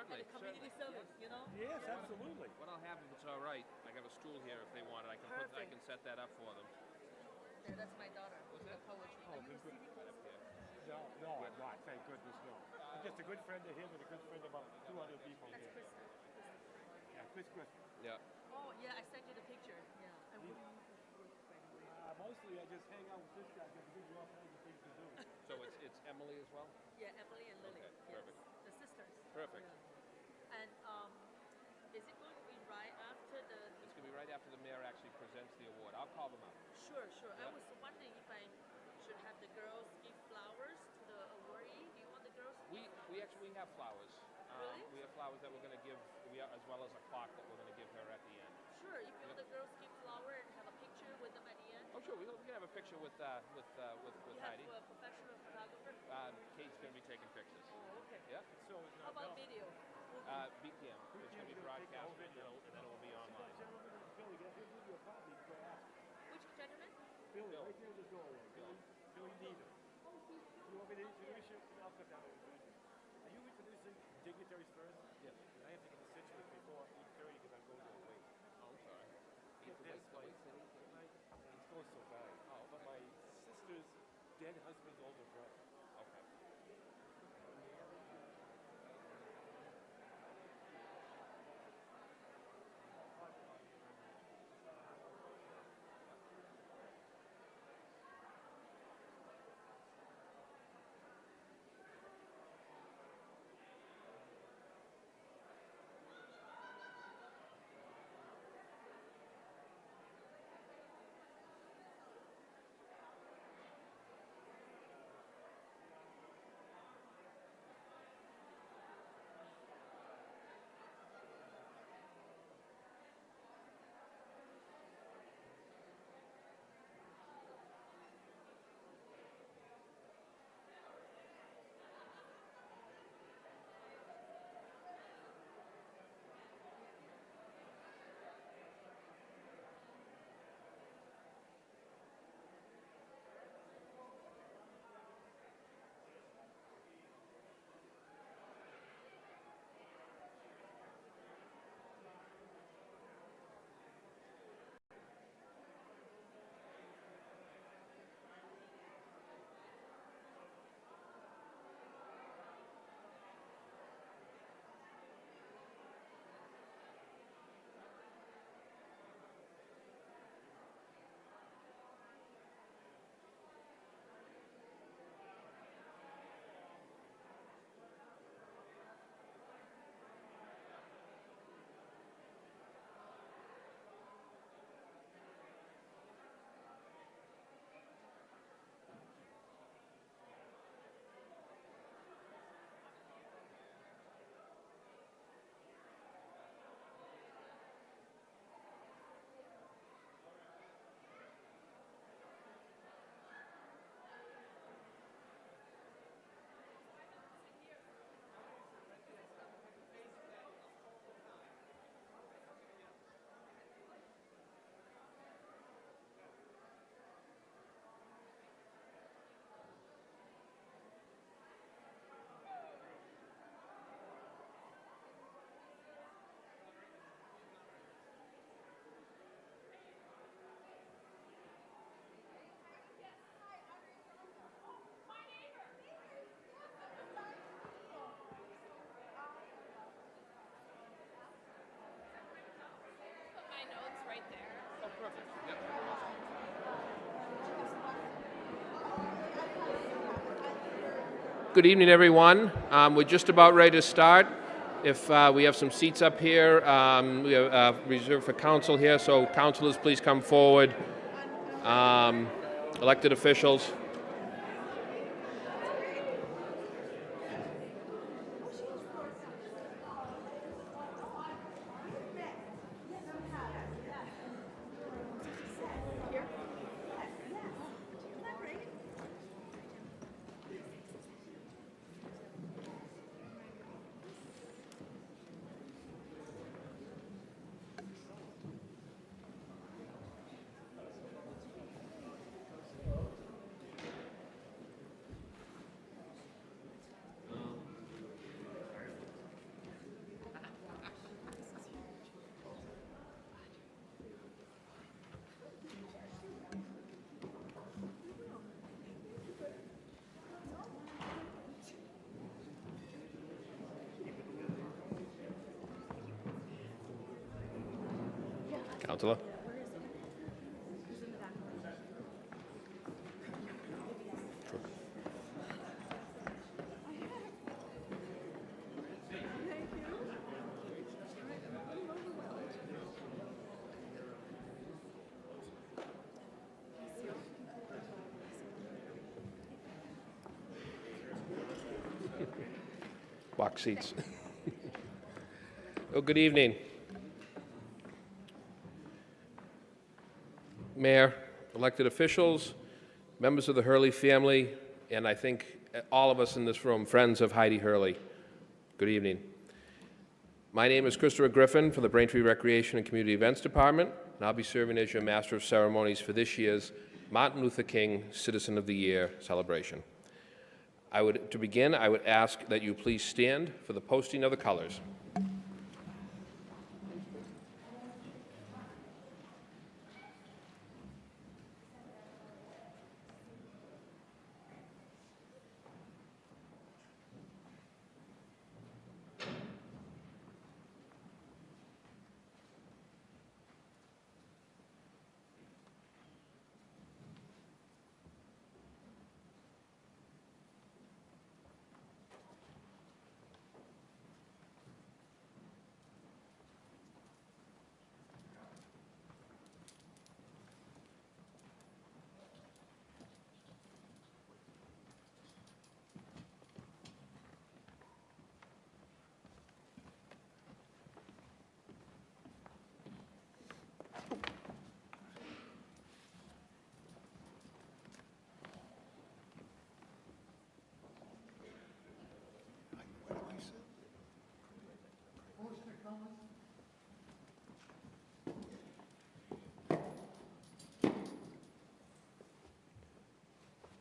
Certainly. And the community service, you know? Yes, absolutely. What I'll have, if it's all right, I have a stool here if they want it. I can set that up for them. Yeah, that's my daughter. What's The that? poetry. Oh, Are you a good. CD Right up here. No, I'm not. Thank goodness, no. I'm just a good friend of him and a good friend of about 200 people That's here. Krista. Yeah, Chris. Yeah. Oh, yeah, I sent you the picture. Yeah. And what do you work, by the way? Mostly I just hang out with this guy because he gives me all kinds of things to do. So it's Emily as well? Yeah, Emily and Lily. Okay, Yes. perfect. The sisters. Perfect. Yeah. And is it going to be right after the... It's going to be right after the mayor actually presents the award. I'll call them up. Sure. Yeah. I was wondering if I should have the girls give flowers to the awardee. Do you want the girls to give? We actually have flowers. Really? We have flowers that we're going to give, as well as a clock that we're going to give her at the end. Sure, if you want the girls give flower and have a picture with them at the end. Oh, sure. We can have a picture with You have Heidi. a professional photographer? Kate's going to be taking pictures. Oh, okay. Yeah. So How about video? BPM. It's going to be broadcast and then it will be online. Billy, get him with your copy. Go ask. Which gentleman? Billy, Bill. right there in the doorway. Billy Needham. You want me to introduce you? I'll come down and introduce you. Are you introducing dignitaries first? Yes. And I have to get the situate before 8:30 because I'm going to the wake. Oh, I'm sorry. It's going so bad. Oh, But my sister's dead husband's older brother. Okay. Oh, perfect. Yep. Good evening, everyone. We're just about ready to start. If we have some seats up here, we have reserved for council here, so councilors, please come forward. Elected officials. Councilor? Box seats. Oh, good evening. Mayor, elected officials, members of the Hurley family, and I think all of us in this room, friends of Heidi Hurley. Good evening. My name is Christopher Griffin from the Braintree Recreation and Community Events Department, and I'll be serving as your Master of Ceremonies for this year's Martin Luther King Citizen of the Year celebration. To begin, I would ask that you please stand for the posting of the colors.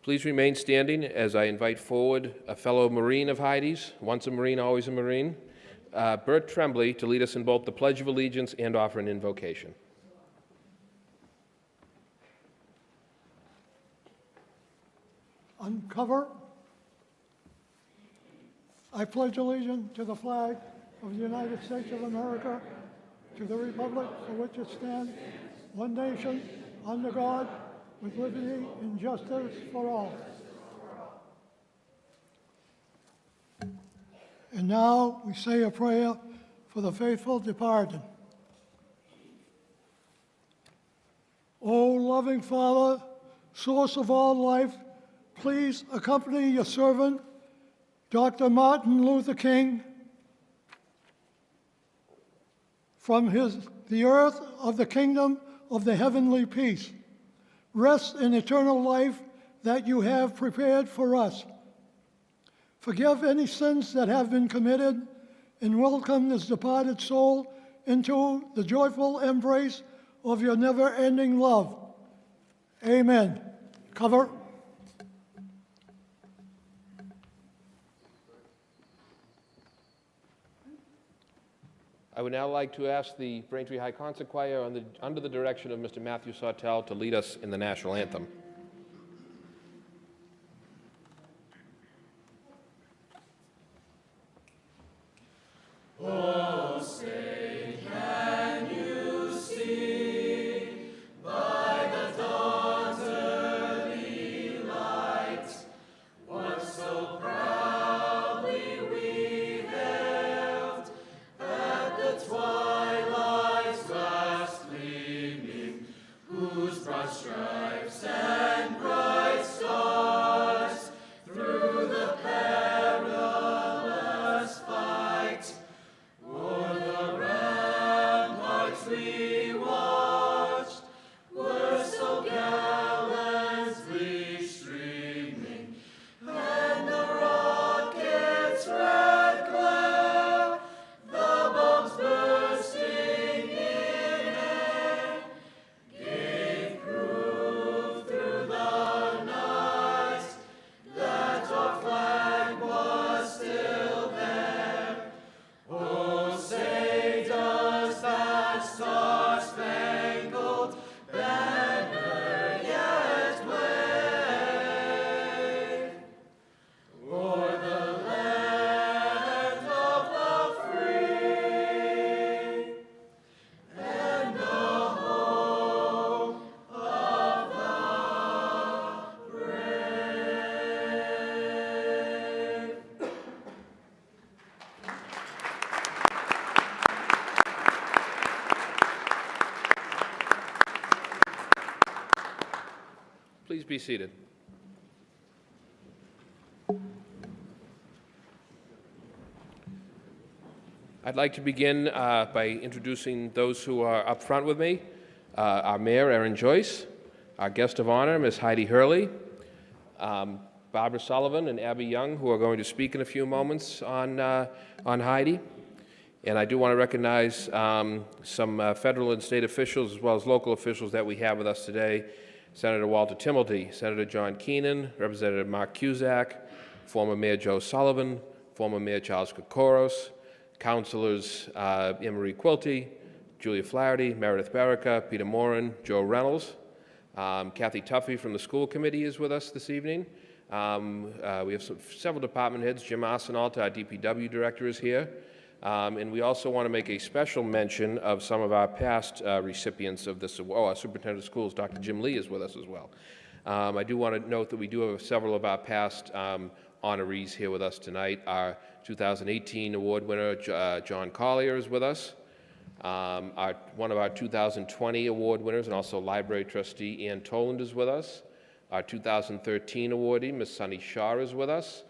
Please remain standing as I invite forward a fellow Marine of Heidi's, once a Marine, always a Marine, Bert Tremblay, to lead us in both the Pledge of Allegiance and offer an invocation. Uncover. I pledge allegiance to the flag of the United States of America, to the republic for which it stands, one nation, under God, with liberty and justice for all. And now we say a prayer for the faithful departed. O loving Father, source of all life, please accompany your servant, Dr. Martin Luther King, from the earth of the kingdom of the heavenly peace. Rest in eternal life that you have prepared for us. Forgive any sins that have been committed and welcome this departed soul into the joyful embrace of your never-ending love. Amen. Cover. I would now like to ask the Braintree High Concert Choir, under the direction of Mr. Matthew Sawtell, to lead us in the national anthem. Oh, say, can you see by the dawn's early light what so proudly we hailed at the twilight's last gleaming, whose broad stripes and Please be seated. I'd like to begin by introducing those who are up front with me. Our Mayor, Erin Joyce, our guest of honor, Ms. Heidi Hurley, Barbara Sullivan and Abby Young, who are going to speak in a few moments on Heidi. And I do want to recognize some federal and state officials as well as local officials that we have with us today. Senator Walter Timmelty, Senator John Keenan, Representative Mark Cusack, former Mayor Joe Sullivan, former Mayor Charles Kokoros, Councilors Anne-Marie Quilty, Julia Flaherty, Meredith Barrica, Peter Moran, Joe Reynolds. Kathy Tuffy from the school committee is with us this evening. We have several department heads. Jim Arsenault, our DPW director, is here. And we also want to make a special mention of some of our past recipients of this award. Our superintendent of schools, Dr. Jim Lee, is with us as well. I do want to note that we do have several of our past honorees here with us tonight. Our 2018 award winner, John Collier, is with us. One of our 2020 award winners and also library trustee, Ann Toland, is with us. Our 2013 awardee, Ms. Sunny Shaw, is with us.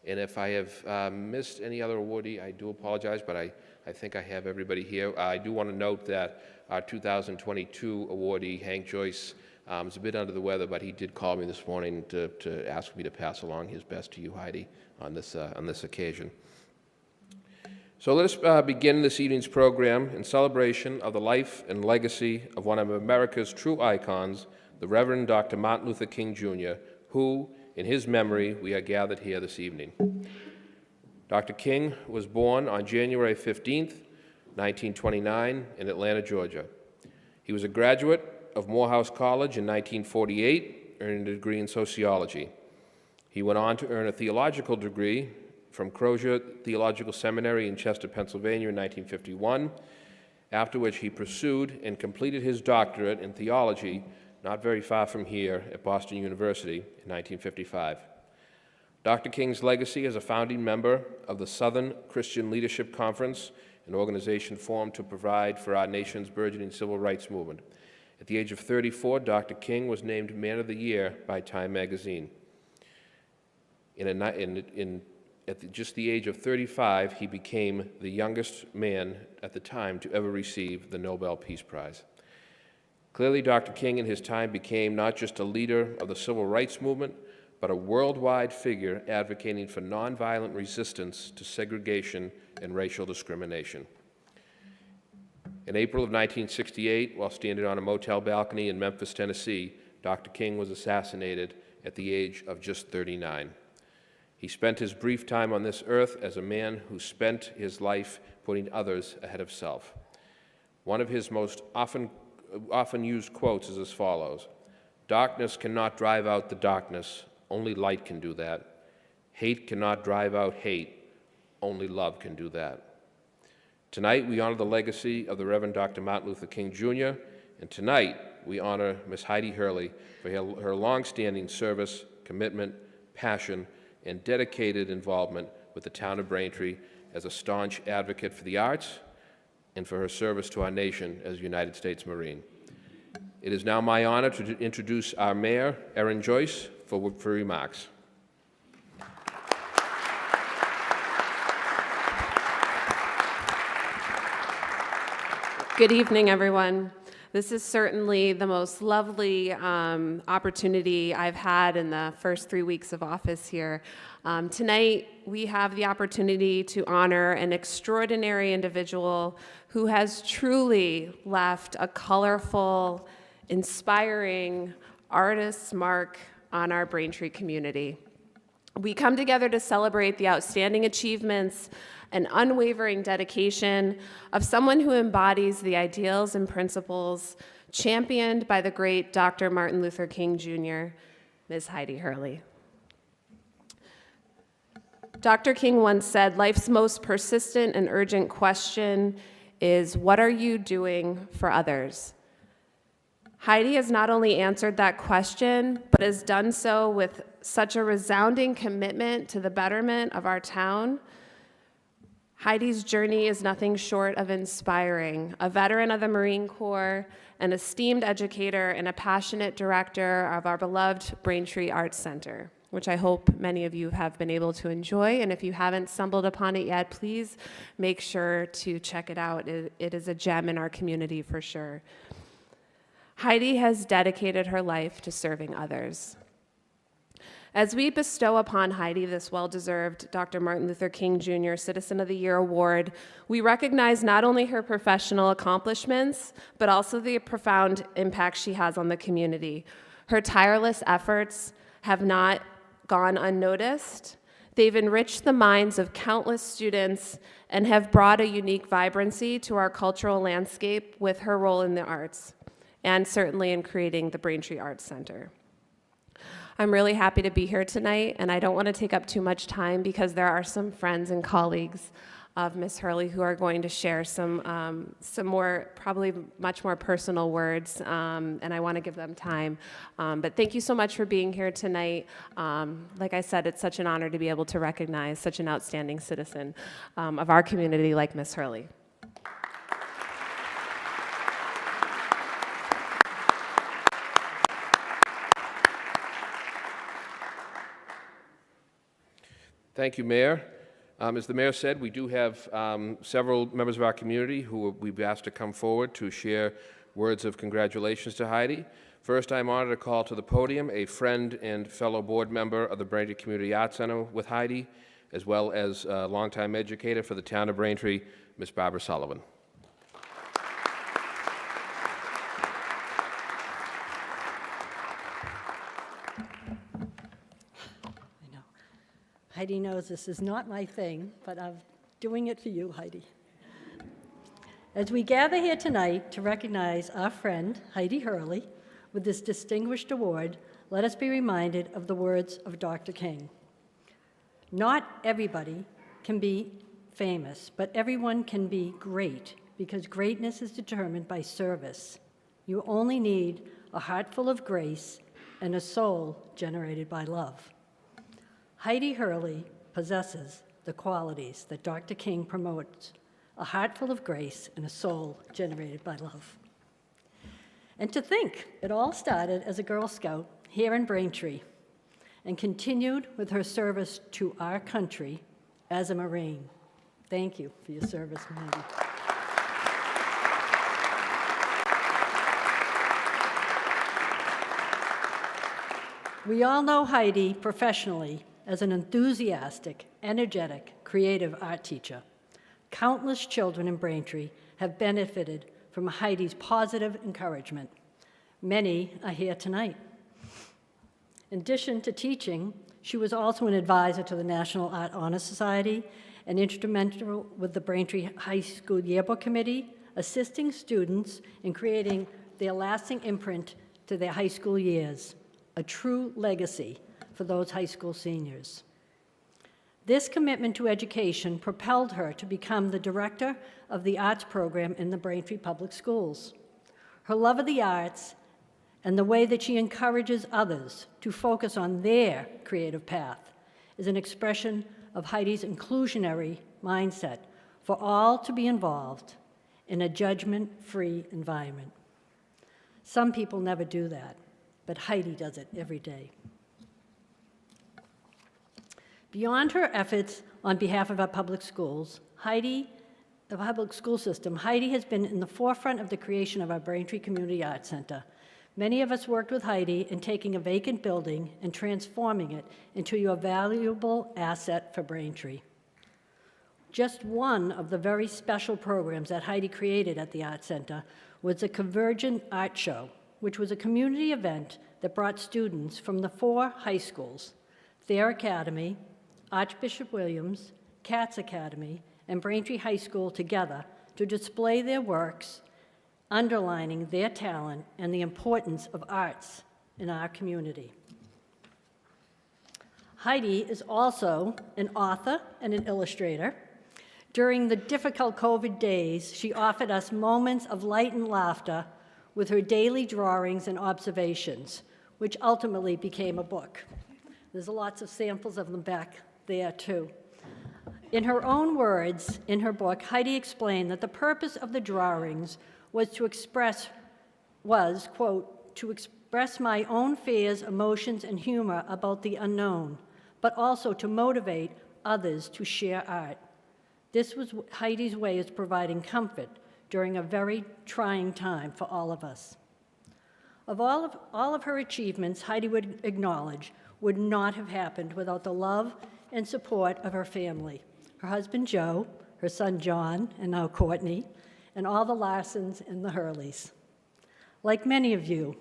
And if I have missed any other awardee, I do apologize, but I think I have everybody here. I do want to note that our 2022 awardee, Hank Joyce, is a bit under the weather, but he did call me this morning to ask me to pass along his best to you, Heidi, on this occasion. So let us begin this evening's program in celebration of the life and legacy of one of America's true icons, the Reverend Dr. Martin Luther King, Jr., who, in his memory, we are gathered here this evening. Dr. King was born on January 15th, 1929, in Atlanta, Georgia. He was a graduate of Morehouse College in 1948, earning a degree in sociology. He went on to earn a theological degree from Crozier Theological Seminary in Chester, Pennsylvania in 1951, after which he pursued and completed his doctorate in theology not very far from here at Boston University in 1955. Dr. King's legacy as a founding member of the Southern Christian Leadership Conference, an organization formed to provide for our nation's burgeoning civil rights movement. At the age of 34, Dr. King was named Man of the Year by Time magazine. At just the age of 35, he became the youngest man at the time to ever receive the Nobel Peace Prize. Clearly, Dr. King in his time became not just a leader of the civil rights movement, but a worldwide figure advocating for nonviolent resistance to segregation and racial discrimination. In April of 1968, while standing on a motel balcony in Memphis, Tennessee, Dr. King was assassinated at the age of just 39. He spent his brief time on this earth as a man who spent his life putting others ahead of self. One of his most often used quotes is as follows: "Darkness cannot drive out the darkness, only light can do that. Hate cannot drive out hate, only love can do that." Tonight, we honor the legacy of the Reverend Dr. Martin Luther King, Jr., and tonight, we honor Ms. Heidi Hurley for her longstanding service, commitment, passion, and dedicated involvement with the town of Braintree as a staunch advocate for the arts and for her service to our nation as a United States Marine. It is now my honor to introduce our Mayor, Erin Joyce, for remarks. Good evening, everyone. This is certainly the most lovely opportunity I've had in the first 3 weeks of office here. Tonight, we have the opportunity to honor an extraordinary individual who has truly left a colorful, inspiring artist's mark on our Braintree community. We come together to celebrate the outstanding achievements and unwavering dedication of someone who embodies the ideals and principles championed by the great Dr. Martin Luther King, Jr., Ms. Heidi Hurley. Dr. King once said, "Life's most persistent and urgent question is, what are you doing for others?" Heidi has not only answered that question, but has done so with such a resounding commitment to the betterment of our town. Heidi's journey is nothing short of inspiring. A veteran of the Marine Corps, an esteemed educator, and a passionate director of our beloved Braintree Arts Center, which I hope many of you have been able to enjoy. And if you haven't stumbled upon it yet, please make sure to check it out. It is a gem in our community for sure. Heidi has dedicated her life to serving others. As we bestow upon Heidi this well-deserved Dr. Martin Luther King Jr. Citizen of the Year Award, we recognize not only her professional accomplishments, but also the profound impact she has on the community. Her tireless efforts have not gone unnoticed. They've enriched the minds of countless students and have brought a unique vibrancy to our cultural landscape with her role in the arts, and certainly in creating the Braintree Arts Center. I'm really happy to be here tonight, and I don't want to take up too much time because there are some friends and colleagues of Ms. Hurley who are going to share some more, probably much more personal words, and I want to give them time. But thank you so much for being here tonight. Like I said, it's such an honor to be able to recognize such an outstanding citizen of our community like Ms. Hurley. Thank you, Mayor. As the Mayor said, we do have several members of our community who we've asked to come forward to share words of congratulations to Heidi. First, I'm honored to call to the podium a friend and fellow board member of the Braintree Community Arts Center with Heidi, as well as a longtime educator for the town of Braintree, Ms. Barbara Sullivan. Heidi knows this is not my thing, but I'm doing it for you, Heidi. As we gather here tonight to recognize our friend, Heidi Hurley, with this distinguished award, let us be reminded of the words of Dr. King. Not everybody can be famous, but everyone can be great, because greatness is determined by service. You only need a heart full of grace and a soul generated by love. Heidi Hurley possesses the qualities that Dr. King promotes, a heart full of grace and a soul generated by love. And to think, it all started as a Girl Scout here in Braintree and continued with her service to our country as a Marine. Thank you for your service, Heidi. We all know Heidi professionally as an enthusiastic, energetic, creative art teacher. Countless children in Braintree have benefited from Heidi's positive encouragement. Many are here tonight. In addition to teaching, she was also an advisor to the National Art Honor Society and instrumental with the Braintree High School Yearbook Committee, assisting students in creating their lasting imprint to their high school years, a true legacy for those high school seniors. This commitment to education propelled her to become the director of the arts program in the Braintree Public Schools. Her love of the arts and the way that she encourages others to focus on their creative path is an expression of Heidi's inclusionary mindset for all to be involved in a judgment-free environment. Some people never do that, but Heidi does it every day. Beyond her efforts on behalf of our public schools, the public school system, Heidi has been in the forefront of the creation of our Braintree Community Arts Center. Many of us worked with Heidi in taking a vacant building and transforming it into a valuable asset for Braintree. Just one of the very special programs that Heidi created at the Arts Center was the Convergent Art Show, which was a community event that brought students from the 4 high schools, Thayer Academy, Archbishop Williams, Katz Academy, and Braintree High School together to display their works, underlining their talent and the importance of arts in our community. Heidi is also an author and an illustrator. During the difficult COVID days, she offered us moments of light and laughter with her daily drawings and observations, which ultimately became a book. There's lots of samples of them back there, too. In her own words, in her book, Heidi explained that the purpose of the drawings was, quote, to express my own fears, emotions, and humor about the unknown, but also to motivate others to share art. This was Heidi's way of providing comfort during a very trying time for all of us. All of her achievements, Heidi would acknowledge, would not have happened without the love and support of her family, her husband Joe, her son John, and now Courtney, and all the Larsons and the Hurleys. Like many of you,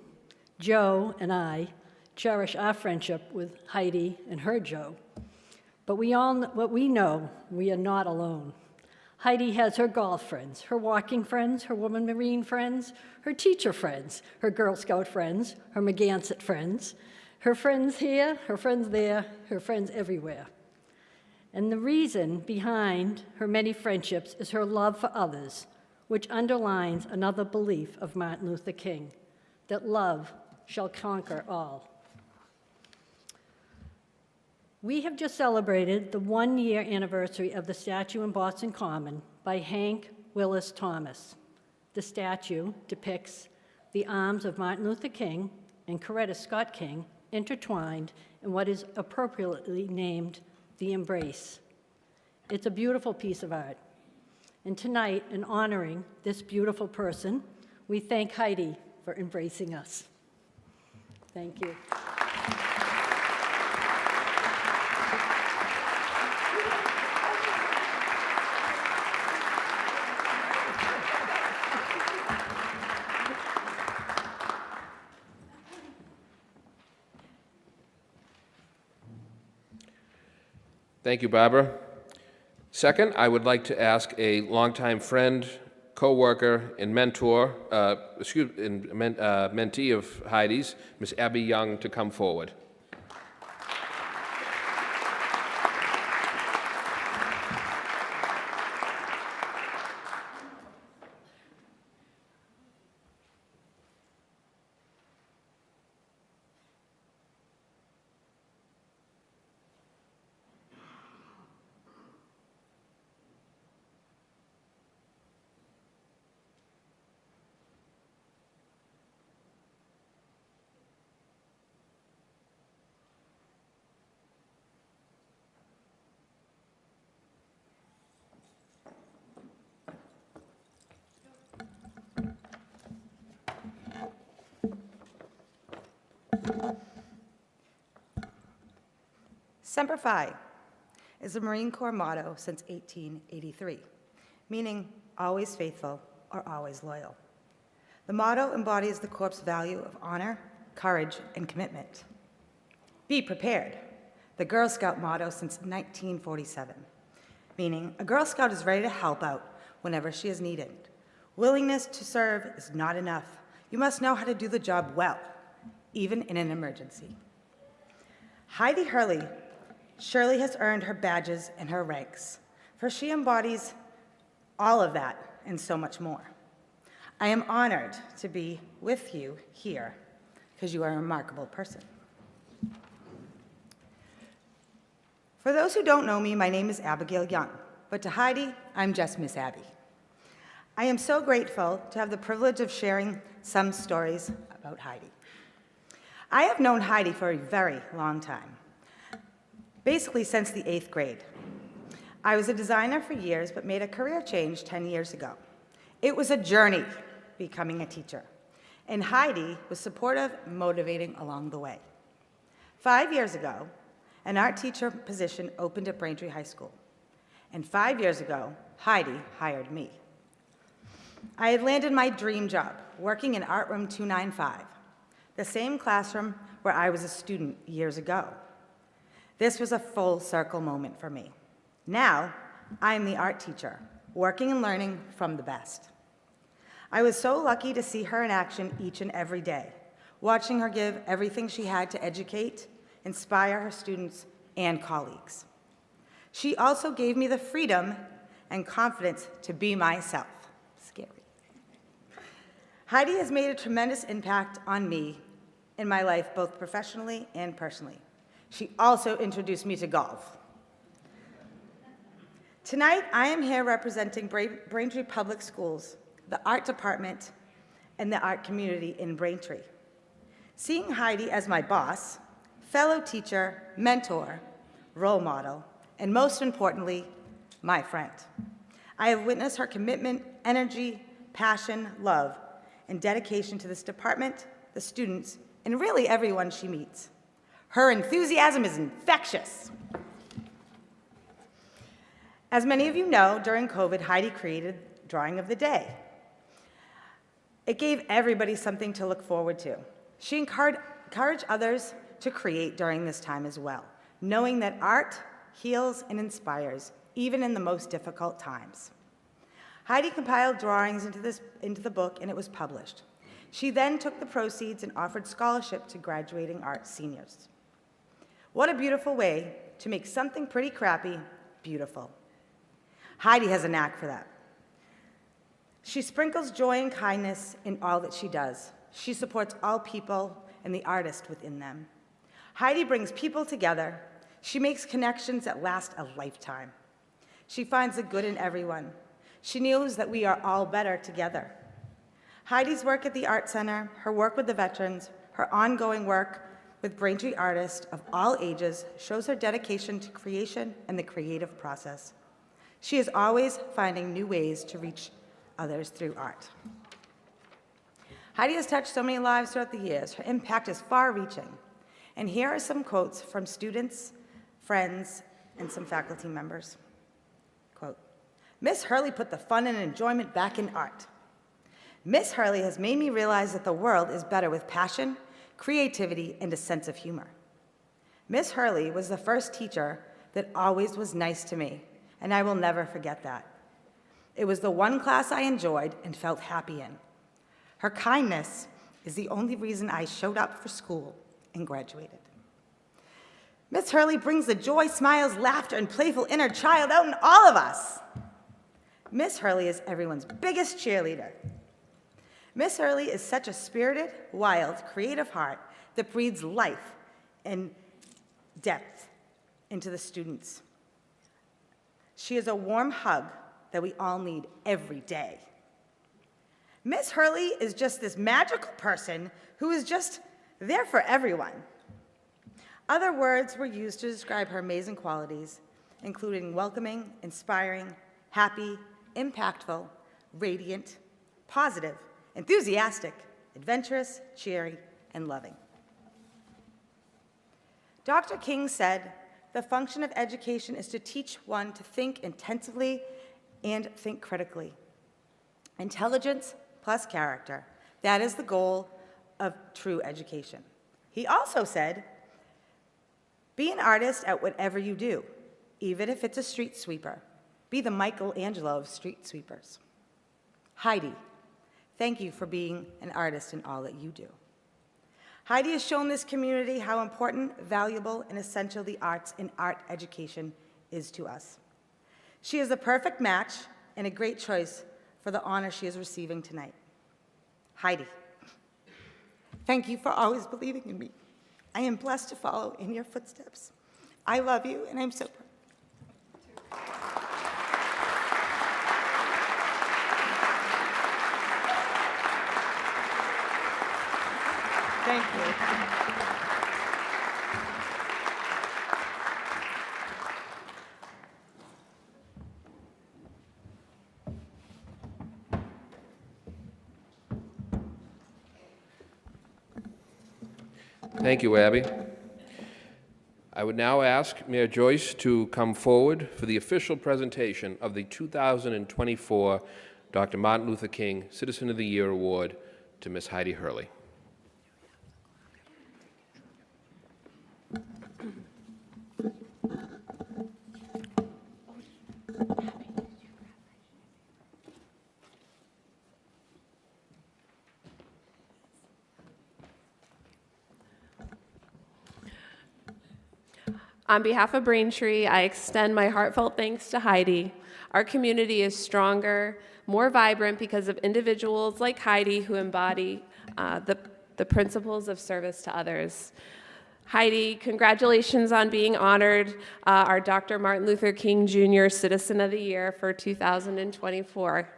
Joe and I cherish our friendship with Heidi and her Joe. But we know we are not alone. Heidi has her golf friends, her walking friends, her woman marine friends, her teacher friends, her Girl Scout friends, her McGansett friends, her friends here, her friends there, her friends everywhere. And the reason behind her many friendships is her love for others, which underlines another belief of Martin Luther King, that love shall conquer all. We have just celebrated the 1-year anniversary of the statue in Boston Common by Hank Willis Thomas. The statue depicts the arms of Martin Luther King and Coretta Scott King intertwined in what is appropriately named the Embrace. It's a beautiful piece of art. And tonight, in honoring this beautiful person, we thank Heidi for embracing us. Thank you. Thank you, Barbara. Second, I would like to ask a longtime friend, co-worker, and mentor, mentee of Heidi's, Miss Abby Young, to come forward. Semper Fi is a Marine Corps motto since 1883, meaning always faithful or always loyal. The motto embodies the Corps' value of honor, courage, and commitment. Be prepared, the Girl Scout motto since 1947, meaning a Girl Scout is ready to help out whenever she is needed. Willingness to serve is not enough. You must know how to do the job well, even in an emergency. Heidi Hurley surely has earned her badges and her ranks, for she embodies all of that and so much more. I am honored to be with you here because you are a remarkable person. For those who don't know me, my name is Abigail Young, but to Heidi, I'm just Miss Abby. I am so grateful to have the privilege of sharing some stories about Heidi. I have known Heidi for a very long time, basically since the 8th grade. I was a designer for years, but made a career change 10 years ago. It was a journey becoming a teacher, and Heidi was supportive and motivating along the way. 5 years ago, an art teacher position opened at Braintree High School, and 5 years ago, Heidi hired me. I had landed my dream job, working in Art Room 295, the same classroom where I was a student years ago. This was a full circle moment for me. Now, I'm the art teacher, working and learning from the best. I was so lucky to see her in action each and every day, watching her give everything she had to educate, inspire her students and colleagues. She also gave me the freedom and confidence to be myself. Scary. Heidi has made a tremendous impact on me in my life, both professionally and personally. She also introduced me to golf. Tonight, I am here representing Braintree Public Schools, the art department, and the art community in Braintree. Seeing Heidi as my boss, fellow teacher, mentor, role model, and most importantly, my friend. I have witnessed her commitment, energy, passion, love, and dedication to this department, the students, and really everyone she meets. Her enthusiasm is infectious. As many of you know, during COVID, Heidi created Drawing of the Day. It gave everybody something to look forward to. She encouraged others to create during this time as well, knowing that art heals and inspires, even in the most difficult times. Heidi compiled drawings into the book, and it was published. She then took the proceeds and offered scholarship to graduating art seniors. What a beautiful way to make something pretty crappy beautiful. Heidi has a knack for that. She sprinkles joy and kindness in all that she does. She supports all people and the artist within them. Heidi brings people together. She makes connections that last a lifetime. She finds the good in everyone. She knows that we are all better together. Heidi's work at the Art Center, her work with the veterans, her ongoing work with Braintree artists of all ages shows her dedication to creation and the creative process. She is always finding new ways to reach others through art. Heidi has touched so many lives throughout the years. Her impact is far-reaching. And here are some quotes from students, friends, and some faculty members. Quote, "Miss Hurley put the fun and enjoyment back in art. Miss Hurley has made me realize that the world is better with passion, creativity, and a sense of humor. Miss Hurley was the first teacher that always was nice to me, and I will never forget that. It was the one class I enjoyed and felt happy in. Her kindness is the only reason I showed up for school and graduated. Miss Hurley brings the joy, smiles, laughter, and playful inner child out in all of us. Miss Hurley is everyone's biggest cheerleader. Miss Hurley is such a spirited, wild, creative heart that breathes life and depth into the students. She is a warm hug that we all need every day. Miss Hurley is just this magical person who is just there for everyone." Other words were used to describe her amazing qualities, including welcoming, inspiring, happy, impactful, radiant, positive, enthusiastic, adventurous, cheery, and loving. Dr. King said, "The function of education is to teach one to think intensively and think critically. Intelligence plus character, that is the goal of true education." He also said, "Be an artist at whatever you do, even if it's a street sweeper. Be the Michelangelo of street sweepers." Heidi, thank you for being an artist in all that you do. Heidi has shown this community how important, valuable, and essential the arts and art education is to us. She is the perfect match and a great choice for the honor she is receiving tonight. Heidi, thank you for always believing in me. I am blessed to follow in your footsteps. I love you, and I'm so proud. Thank you. Thank you, Abby. I would now ask Mayor Joyce to come forward for the official presentation of the 2024 Dr. Martin Luther King Citizen of the Year Award to Ms. Heidi Hurley. On behalf of Braintree, I extend my heartfelt thanks to Heidi. Our community is stronger, more vibrant because of individuals like Heidi who embody the principles of service to others. Heidi, congratulations on being honored our Dr. Martin Luther King Jr. Citizen of the Year for 2024.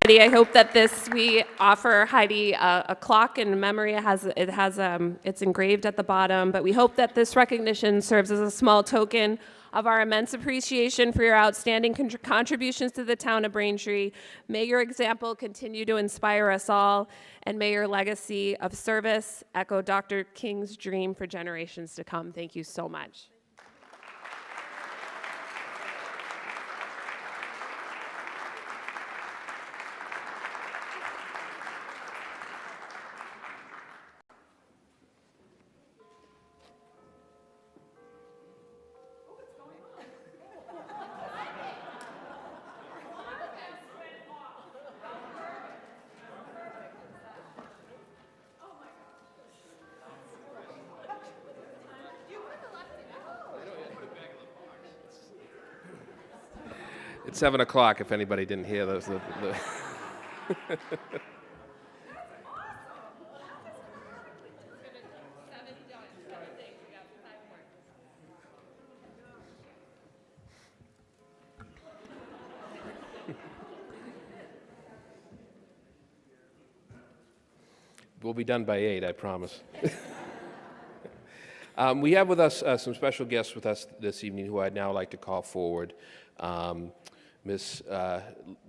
Heidi, I hope that we offer Heidi a clock in memory. It's engraved at the bottom, but we hope that this recognition serves as a small token of our immense appreciation for your outstanding contributions to the town of Braintree. May your example continue to inspire us all, and may your legacy of service echo Dr. King's dream for generations to come. Thank you so much. It's 7 o'clock, if anybody didn't hear those. We'll be done by 8, I promise. We have with us some special guests with us this evening who I'd now like to call forward. Miss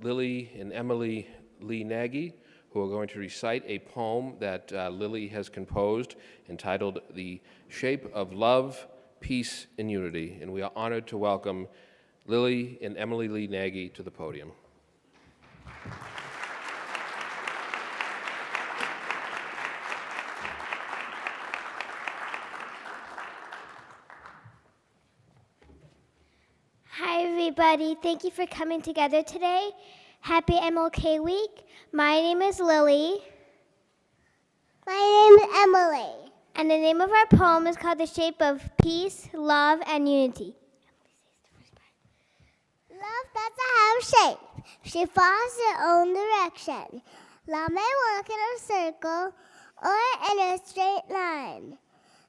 Lily and Emily Lee Nagy, who are going to recite a poem that Lily has composed entitled The Shape of Love, Peace, and Unity. And we are honored to welcome Lily and Emily Lee Nagy to the podium. Hi, everybody. Thank you for coming together today. Happy MLK Week. My name is Lily. My name is Emily. And the name of our poem is called The Shape of Peace, Love, and Unity. Love doesn't have shape. She follows her own direction. Love may walk in a circle or in a straight line.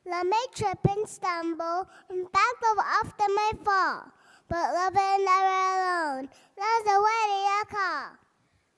Love may trip and stumble, and back of often may fall. But love is never alone. Love's a wedding call.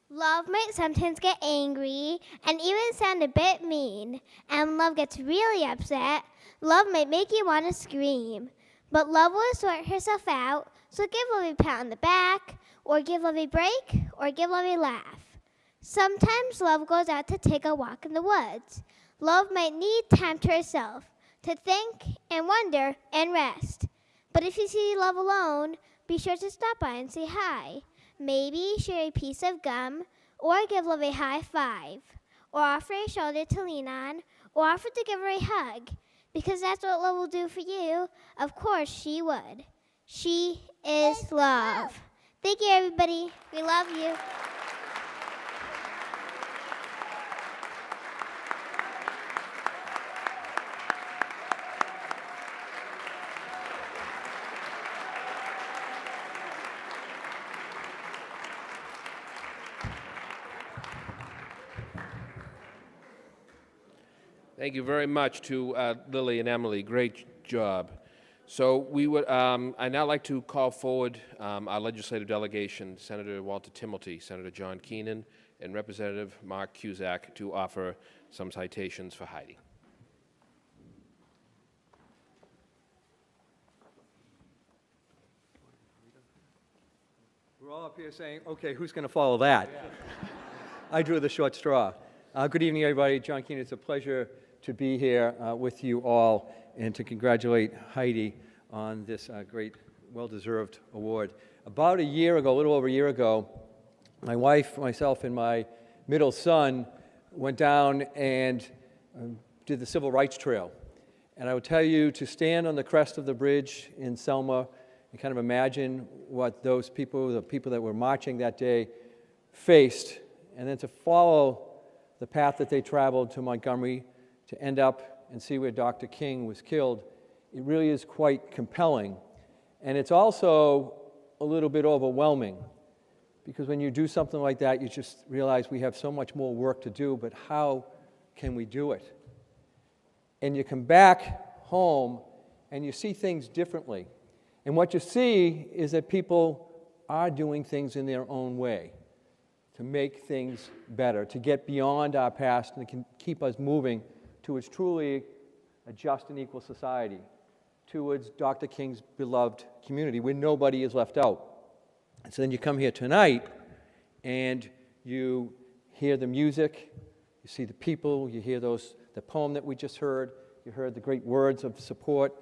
Love might sometimes get angry and even sound a bit mean. And when love gets really upset, love might make you want to scream. But love will sort herself out, so give love a pat on the back, or give love a break, or give love a laugh. Sometimes love goes out to take a walk in the woods. Love might need time to herself, to think and wonder and rest. But if you see love alone, be sure to stop by and say hi. Maybe share a piece of gum, or give love a high five, or offer a shoulder to lean on, or offer to give her a hug, because that's what love will do for you. Of course she would. She is love. Thank you, everybody. We love you. Thank you very much to Lily and Emily. Great job. So we would, I'd now like to call forward our legislative delegation, Senator Walter Timilty, Senator John Keenan, and Representative Mark Cusack to offer some citations for Heidi. We're all up here saying, okay, who's going to follow that? I drew the short straw. Good evening, everybody. John Keenan, it's a pleasure to be here with you all and to congratulate Heidi on this great, well-deserved award. About a year ago, a little over a year ago, my wife, myself, and my middle son went down and did the Civil Rights Trail. And I would tell you to stand on the crest of the bridge in Selma and kind of imagine what those people, the people that were marching that day, faced, and then to follow the path that they traveled to Montgomery to end up and see where Dr. King was killed. It really is quite compelling. And it's also a little bit overwhelming, because when you do something like that, you just realize we have so much more work to do, but how can we do it? And you come back home and you see things differently. And what you see is that people are doing things in their own way to make things better, to get beyond our past and to keep us moving towards truly a just and equal society, towards Dr. King's beloved community where nobody is left out. And so then you come here tonight and you hear the music, you see the people, you hear the poem that we just heard, you heard the great words of support.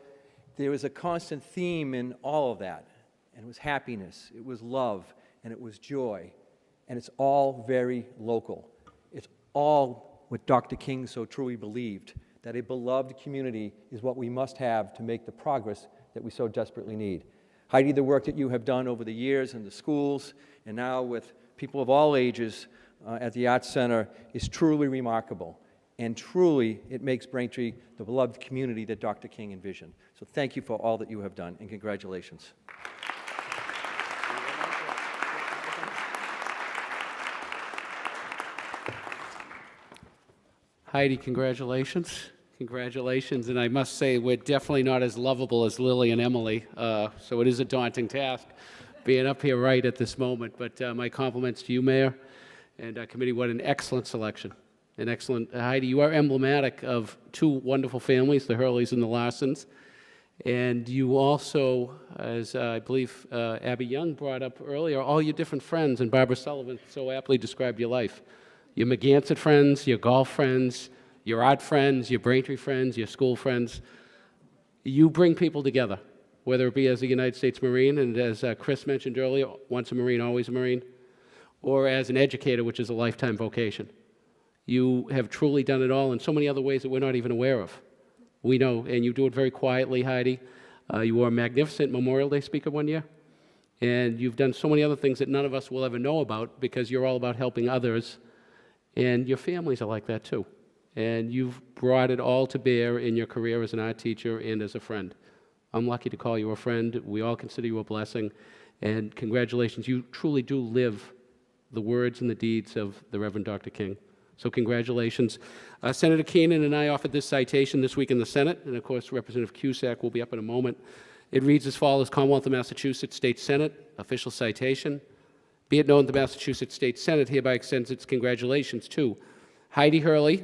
There was a constant theme in all of that, and it was happiness, it was love, and it was joy, and it's all very local. It's all what Dr. King so truly believed, that a beloved community is what we must have to make the progress that we so desperately need. Heidi, the work that you have done over the years in the schools and now with people of all ages at the Arts Center is truly remarkable. And truly, it makes Braintree the beloved community that Dr. King envisioned. So thank you for all that you have done, and congratulations. Heidi, congratulations. Congratulations, and I must say we're definitely not as lovable as Lily and Emily, so it is a daunting task being up here right at this moment. But my compliments to you, Mayor, and committee. What an excellent selection. An excellent, Heidi, you are emblematic of two wonderful families, the Hurleys and the Larsons. And you also, as I believe Abby Young brought up earlier, all your different friends, and Barbara Sullivan so aptly described your life. Your McGansett friends, your golf friends, your art friends, your Braintree friends, your school friends. You bring people together, whether it be as a United States Marine, and as Chris mentioned earlier, once a Marine, always a Marine, or as an educator, which is a lifetime vocation. You have truly done it all in so many other ways that we're not even aware of. We know, and you do it very quietly, Heidi. You were a magnificent Memorial Day speaker one year, and you've done so many other things that none of us will ever know about because you're all about helping others, and your families are like that too. And you've brought it all to bear in your career as an art teacher and as a friend. I'm lucky to call you a friend. We all consider you a blessing, and congratulations. You truly do live the words and the deeds of the Reverend Dr. King. So congratulations. Senator Keenan and I offered this citation this week in the Senate, and of course Representative Cusack will be up in a moment. It reads as follows: Commonwealth of Massachusetts State Senate, official citation. Be it known the Massachusetts State Senate hereby extends its congratulations to Heidi Hurley,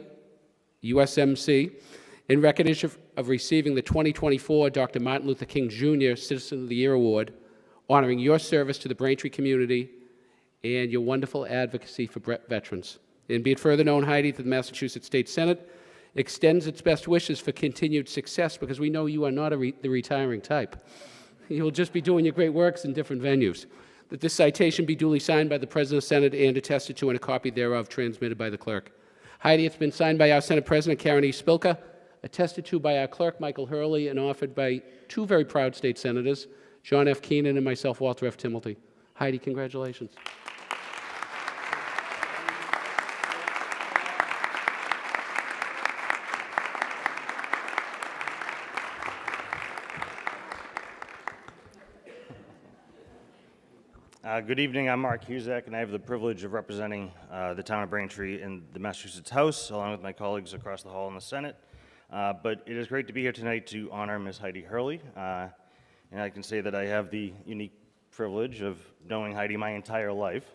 USMC, in recognition of receiving the 2024 Dr. Martin Luther King Jr. Citizen of the Year Award, honoring your service to the Braintree community and your wonderful advocacy for veterans. And be it further known, Heidi, that the Massachusetts State Senate extends its best wishes for continued success, because we know you are not the retiring type. You'll just be doing your great works in different venues. That this citation be duly signed by the President of the Senate and attested to, and a copy thereof transmitted by the clerk. Heidi, it's been signed by our Senate President, Karen E. Spilka, attested to by our clerk, Michael Hurley, and offered by two very proud state senators, John F. Keenan and myself, Walter F. Timilty. Heidi, congratulations. Good evening, I'm Mark Cusack, and I have the privilege of representing the town of Braintree in the Massachusetts House, along with my colleagues across the hall in the Senate. But it is great to be here tonight to honor Ms. Heidi Hurley. And I can say that I have the unique privilege of knowing Heidi my entire life,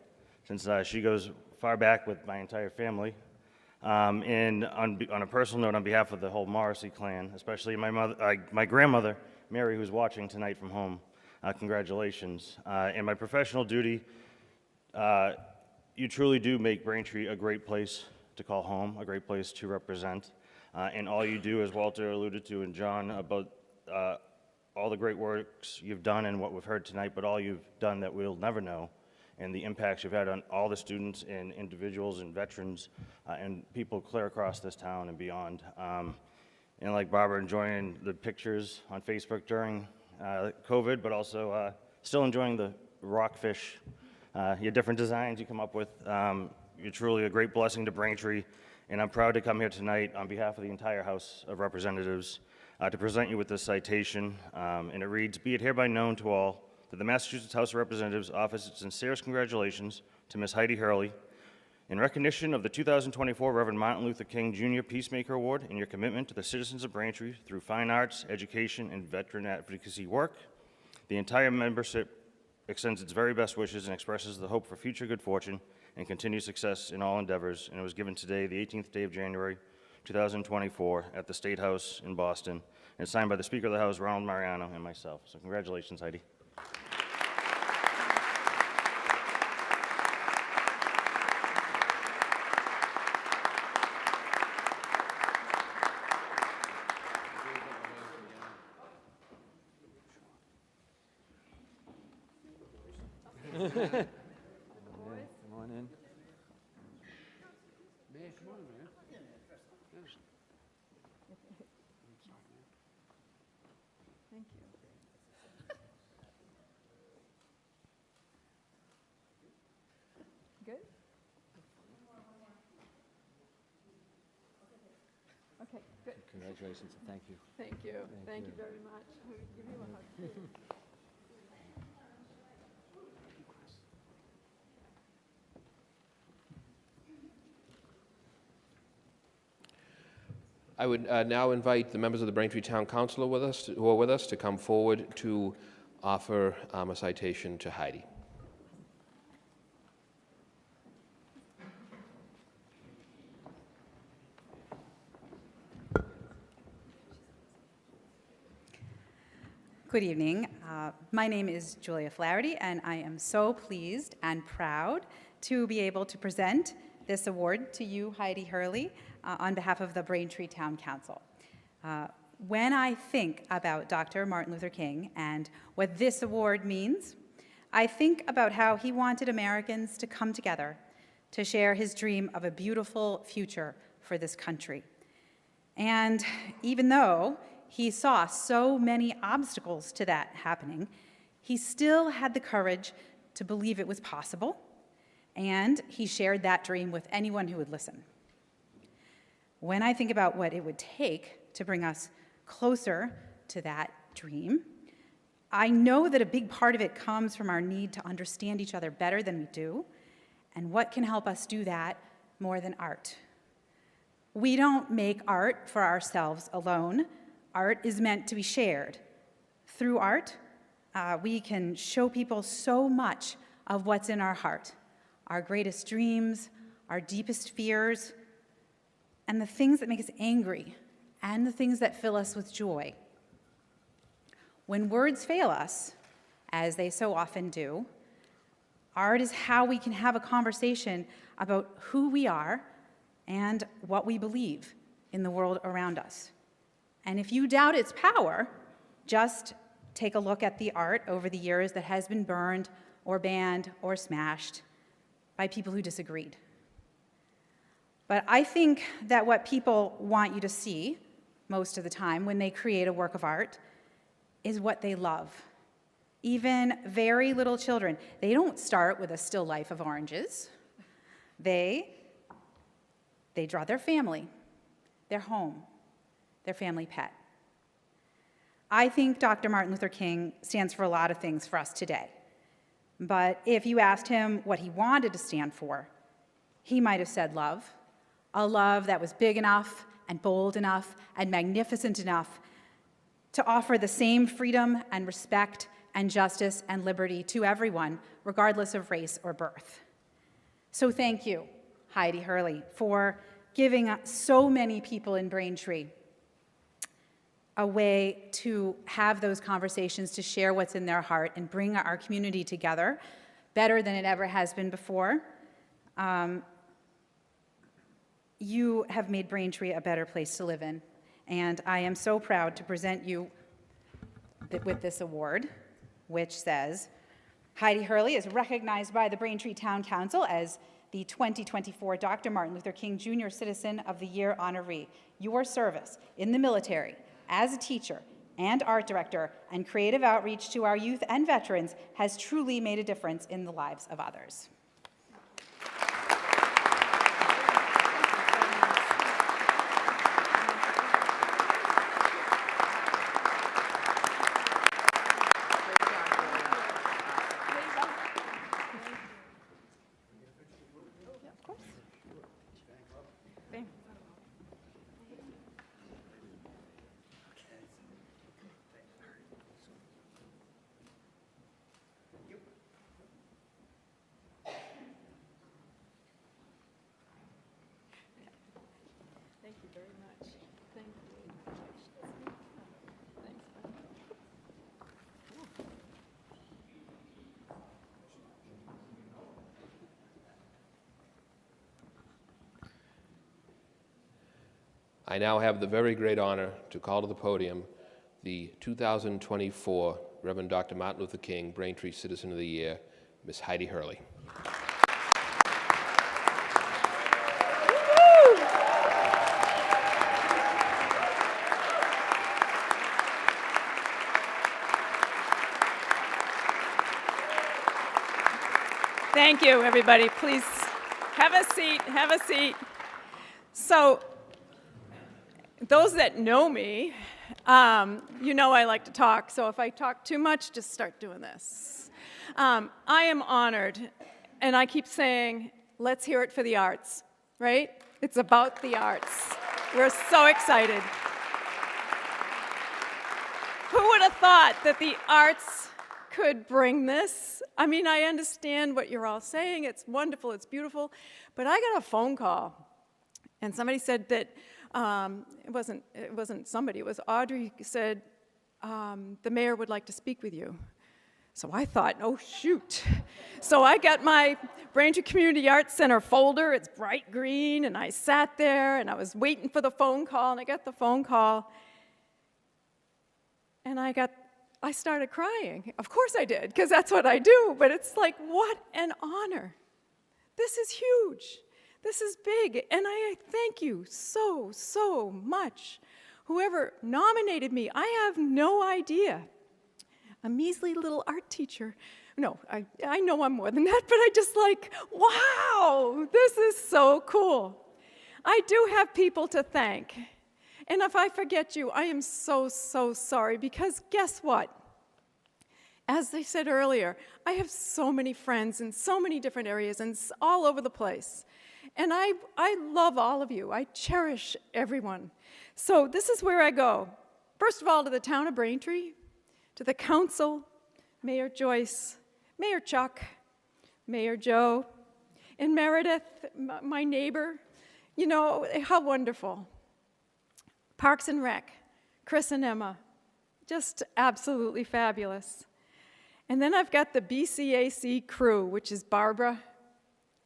since she goes far back with my entire family. And on a personal note, on behalf of the whole Morrissey clan, especially my grandmother, Mary, who's watching tonight from home, congratulations. In my professional duty, you truly do make Braintree a great place to call home, a great place to represent. And all you do, as Walter alluded to and John, about all the great works you've done and what we've heard tonight, but all you've done that we'll never know and the impacts you've had on all the students and individuals and veterans and people clear across this town and beyond. And like Barbara, enjoying the pictures on Facebook during COVID, but also still enjoying the rockfish, your different designs you come up with. You're truly a great blessing to Braintree, and I'm proud to come here tonight on behalf of the entire House of Representatives to present you with this citation. And it reads, "Be it hereby known to all that the Massachusetts House of Representatives offers its sincerest congratulations to Ms. Heidi Hurley in recognition of the 2024 Reverend Martin Luther King Jr. Peacemaker Award and your commitment to the citizens of Braintree through fine arts, education, and veteran advocacy work. The entire membership extends its very best wishes and expresses the hope for future good fortune and continued success in all endeavors." And it was given today, the 18th day of January, 2024, at the State House in Boston, and it's signed by the Speaker of the House, Ronald Mariano, and myself. So congratulations, Heidi. Come on in. Thank you. Good? Okay, good. Congratulations and thank you. Thank you. Thank you very much. Give you a hug. I would now invite the members of the Braintree Town Council who are with us to come forward to offer a citation to Heidi. Good evening. My name is Julia Flaherty, and I am so pleased and proud to be able to present this award to you, Heidi Hurley, on behalf of the Braintree Town Council. When I think about Dr. Martin Luther King and what this award means, I think about how he wanted Americans to come together to share his dream of a beautiful future for this country. And even though he saw so many obstacles to that happening, he still had the courage to believe it was possible, and he shared that dream with anyone who would listen. When I think about what it would take to bring us closer to that dream, I know that a big part of it comes from our need to understand each other better than we do, and what can help us do that more than art? We don't make art for ourselves alone. Art is meant to be shared. Through art, we can show people so much of what's in our heart, our greatest dreams, our deepest fears, and the things that make us angry, and the things that fill us with joy. When words fail us, as they so often do, art is how we can have a conversation about who we are and what we believe in the world around us. And if you doubt its power, just take a look at the art over the years that has been burned or banned or smashed by people who disagreed. But I think that what people want you to see most of the time when they create a work of art is what they love. Even very little children, they don't start with a still life of oranges. They draw their family, their home, their family pet. I think Dr. Martin Luther King stands for a lot of things for us today. But if you asked him what he wanted to stand for, he might have said love, a love that was big enough and bold enough and magnificent enough to offer the same freedom and respect and justice and liberty to everyone, regardless of race or birth. So thank you, Heidi Hurley, for giving so many people in Braintree a way to have those conversations, to share what's in their heart and bring our community together better than it ever has been before. You have made Braintree a better place to live in, and I am so proud to present you with this award, which says, Heidi Hurley is recognized by the Braintree Town Council as the 2024 Dr. Martin Luther King Jr. Citizen of the Year honoree. Your service in the military, as a teacher and art director, and creative outreach to our youth and veterans has truly made a difference in the lives of others. Thank you very much. Thank you. Thanks. I now have the very great honor to call to the podium the 2024 Reverend Dr. Martin Luther King Braintree Citizen of the Year, Miss Heidi Hurley. Thank you, everybody. Please have a seat, have a seat. So, those that know me, you know I like to talk, so if I talk too much, just start doing this. I am honored, and I keep saying, let's hear it for the arts, right? It's about the arts. We're so excited. Who would have thought that the arts could bring this? I mean, I understand what you're all saying. It's wonderful, it's beautiful, but I got a phone call, and somebody said that it wasn't somebody, it was Audrey said, the mayor would like to speak with you. So I thought, oh shoot. So I got my Braintree Community Arts Center folder, it's bright green, and I sat there and I was waiting for the phone call, and I got the phone call, and I started crying. Of course I did, because that's what I do, but it's like, what an honor. This is huge. This is big, and I thank you so, so much. Whoever nominated me, I have no idea. A measly little art teacher. No, I know I'm more than that, but I just like, wow, this is so cool. I do have people to thank. And if I forget you, I am so, so sorry, because guess what? As I said earlier, I have so many friends in so many different areas and all over the place. And I love all of you. I cherish everyone. So this is where I go. First of all, to the town of Braintree, to the council, Mayor Joyce, Mayor Chuck, Mayor Joe, and Meredith, my neighbor. You know, how wonderful. Parks and Rec, Chris and Emma, just absolutely fabulous. And then I've got the BCAC crew, which is Barbara.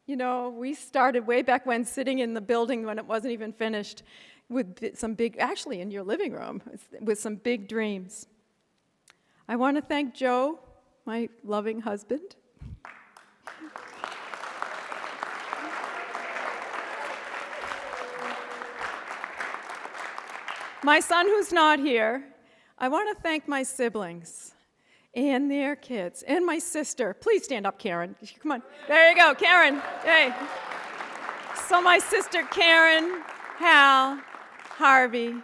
You know, we started way back when, sitting in the building when it wasn't even finished, with some big, actually in your living room, with some big dreams. I want to thank Joe, my loving husband. My son who's not here. I want to thank my siblings and their kids, and my sister. Please stand up, Karen. Come on. There you go, Karen. Hey. So my sister Karen, Hal, Harvey,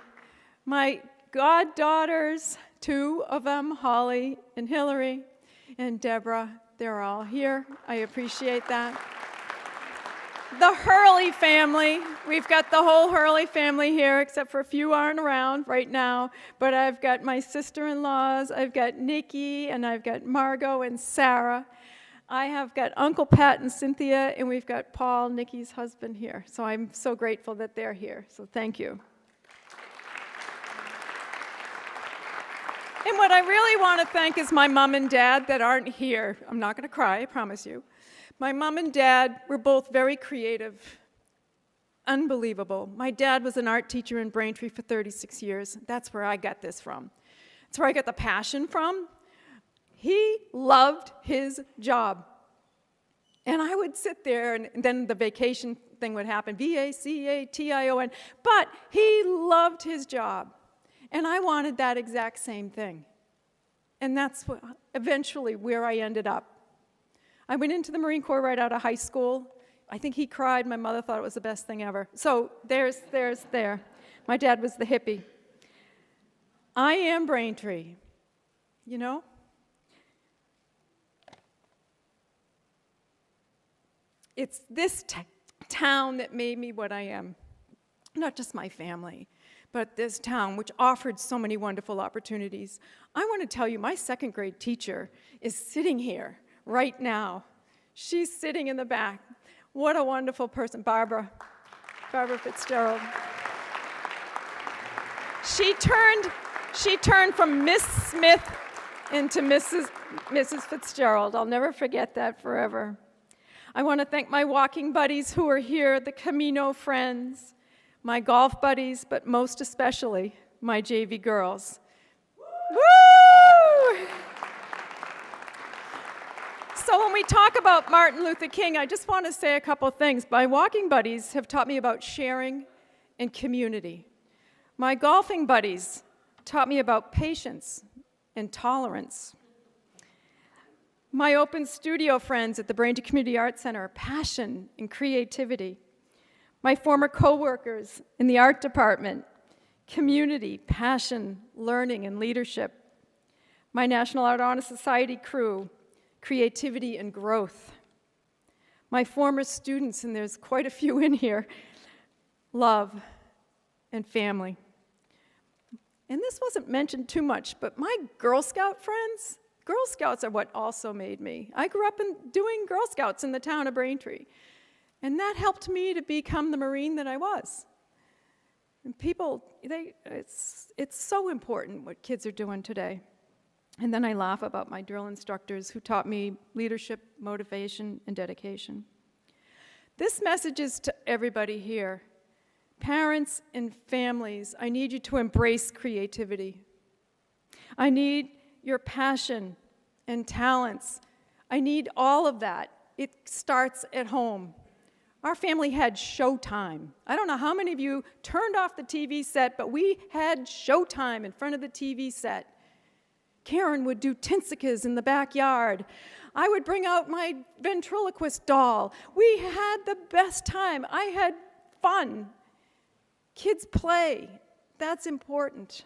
my goddaughters, two of them, Holly and Hillary, and Deborah, they're all here. I appreciate that. The Hurley family. We've got the whole Hurley family here, except for a few aren't around right now. But I've got my sister-in-laws, I've got Nikki, and I've got Margot and Sarah. I have got Uncle Pat and Cynthia, and we've got Paul, Nikki's husband, here. So I'm so grateful that they're here. So thank you. And what I really want to thank is my mom and dad that aren't here. I'm not going to cry, I promise you. My mom and dad were both very creative, unbelievable. My dad was an art teacher in Braintree for 36 years. That's where I got this from. That's where I got the passion from. He loved his job. And I would sit there, and then the vacation thing would happen, V-A-C-A-T-I-O-N. But he loved his job. And I wanted that exact same thing. And that's eventually where I ended up. I went into the Marine Corps right out of high school. I think he cried. My mother thought it was the best thing ever. So there's there. My dad was the hippie. I am Braintree, you know? It's this town that made me what I am. Not just my family, but this town, which offered so many wonderful opportunities. I want to tell you, my second grade teacher is sitting here right now. She's sitting in the back. What a wonderful person, Barbara Fitzgerald. She turned from Miss Smith into Mrs. Fitzgerald. I'll never forget that forever. I want to thank my walking buddies who are here, the Camino friends, my golf buddies, but most especially my JV girls. Woo! So when we talk about Martin Luther King, I just want to say a couple things. My walking buddies have taught me about sharing and community. My golfing buddies taught me about patience and tolerance. My open studio friends at the Braintree Community Arts Center, passion and creativity. My former coworkers in the art department, community, passion, learning, and leadership. My National Art Honor Society crew, creativity and growth. My former students, and there's quite a few in here, love and family. And this wasn't mentioned too much, but my Girl Scout friends, Girl Scouts are what also made me. I grew up doing Girl Scouts in the town of Braintree. And that helped me to become the Marine that I was. And people, it's so important what kids are doing today. And then I laugh about my drill instructors who taught me leadership, motivation, and dedication. This message is to everybody here. Parents and families, I need you to embrace creativity. I need your passion and talents. I need all of that. It starts at home. Our family had showtime. I don't know how many of you turned off the TV set, but we had showtime in front of the TV set. Karen would do tinsikas in the backyard. I would bring out my ventriloquist doll. We had the best time. I had fun. Kids play. That's important.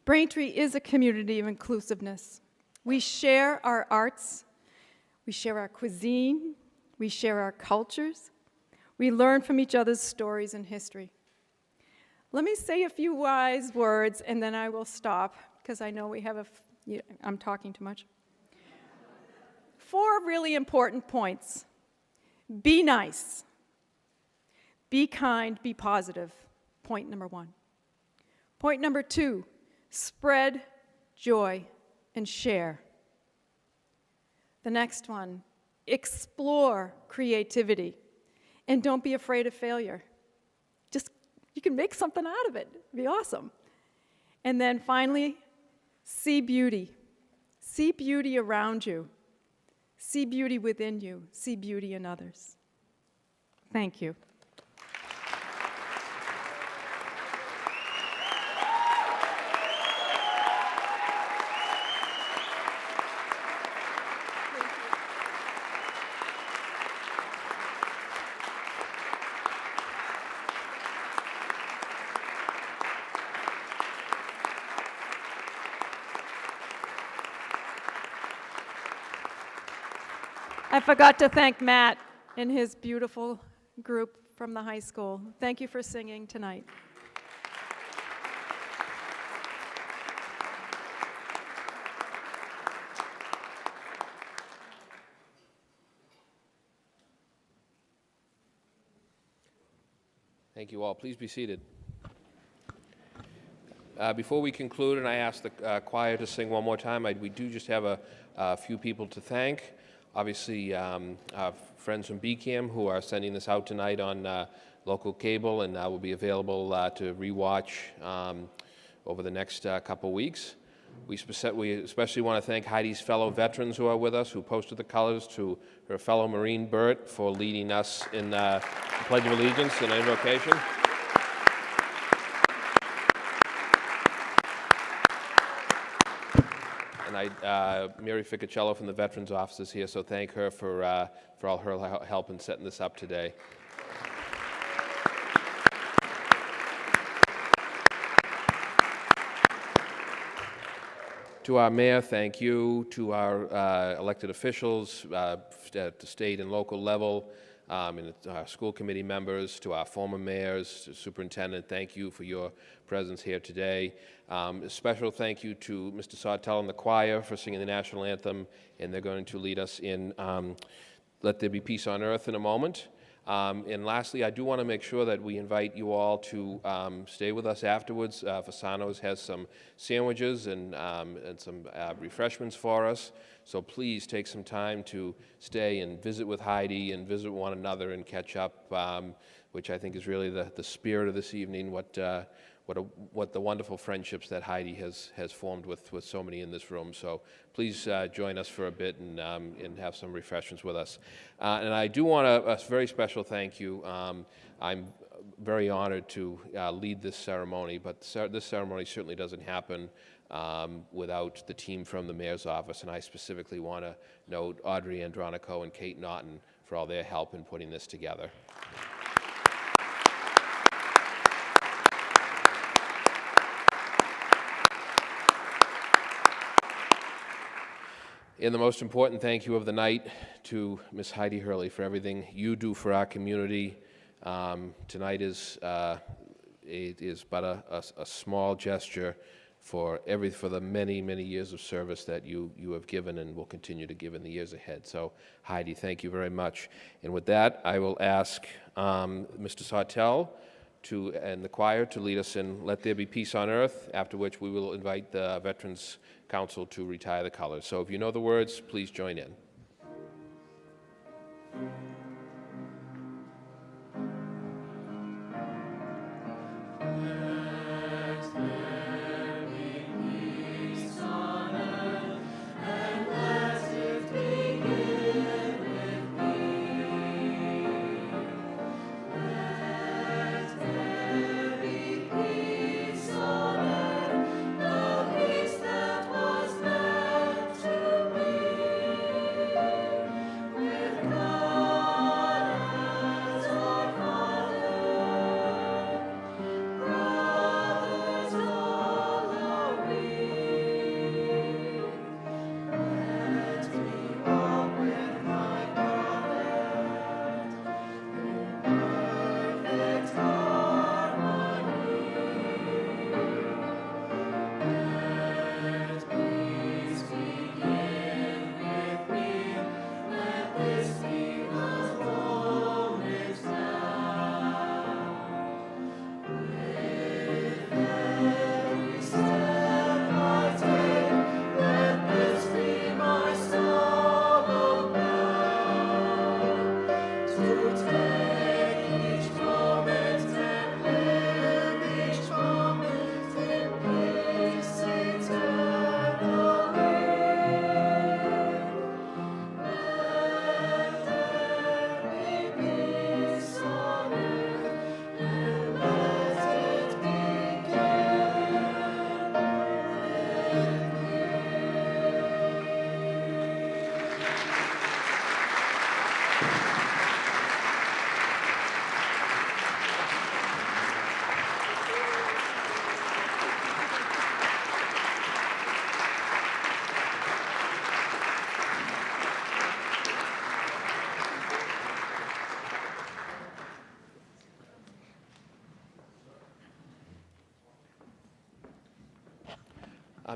Braintree is a community of inclusiveness. We share our arts, we share our cuisine, we share our cultures, we learn from each other's stories and history. Let me say a few wise words and then I will stop because I know we have I'm talking too much. 4 really important points. Be nice. Be kind, be positive. Point number 1. Point number 2. Spread joy and share. The next one, explore creativity and don't be afraid of failure. You can make something out of it. It'd be awesome. And then finally, see beauty. See beauty around you. See beauty within you. See beauty in others. Thank you. I forgot to thank Matt and his beautiful group from the high school. Thank you for singing tonight. Thank you all. Please be seated. Before we conclude, and I ask the choir to sing one more time, we do just have a few people to thank. Obviously, our friends from BCAM who are sending this out tonight on local cable and will be available to rewatch over the next couple weeks. We especially want to thank Heidi's fellow veterans who are with us, who posted the colors, to her fellow Marine Bert for leading us in the Pledge of Allegiance and invocation. And Mary Ficacello from the Veterans Office is here, so thank her for all her help in setting this up today. To our mayor, thank you. To our elected officials at the state and local level, and our school committee members, to our former mayors, to superintendent, thank you for your presence here today. A special thank you to Mr. Sawtelle and the choir for singing the national anthem, and they're going to lead us in Let There Be Peace on Earth in a moment. And lastly, I do want to make sure that we invite you all to stay with us afterwards. Fasano's has some sandwiches and some refreshments for us. So please take some time to stay and visit with Heidi and visit one another and catch up, which I think is really the spirit of this evening, what the wonderful friendships that Heidi has formed with so many in this room. So please join us for a bit and have some refreshments with us. And I do want a very special thank you. I'm very honored to lead this ceremony, but this ceremony certainly doesn't happen without the team from the mayor's office, and I specifically want to note Audrey Andronico and Kate Naughton for all their help in putting this together. And the most important thank you of the night to Miss Heidi Hurley for everything you do for our community. Tonight is but a small gesture for the many, many years of service that you have given and will continue to give in the years ahead. So Heidi, thank you very much. And with that, I will ask Mr. Sawtelle and the choir to lead us in Let There Be Peace on Earth, after which we will invite the Veterans Council to retire the colors. So if you know the words, please join in.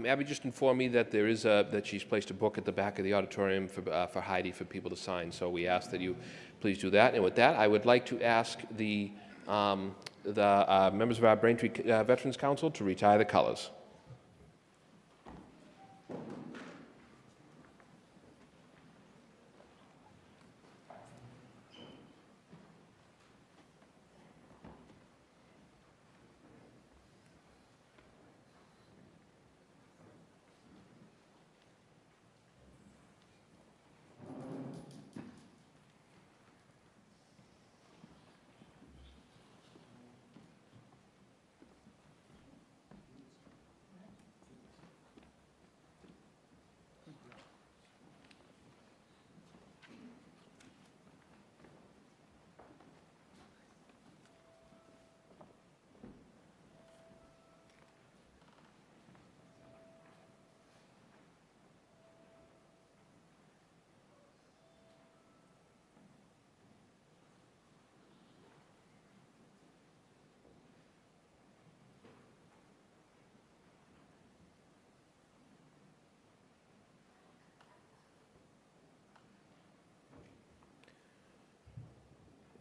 Abby just informed me that that she's placed a book at the back of the auditorium for Heidi for people to sign. So we ask that you please do that. And with that, I would like to ask the members of our Braintree Veterans Council to retire the colors.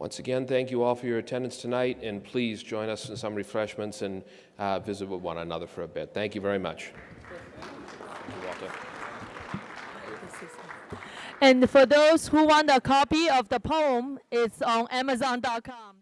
Once again, thank you all for your attendance tonight, and please join us in some refreshments and visit with one another for a bit. Thank you very much. Thank you, Walter. And for those who want a copy of the poem, it's on Amazon.com.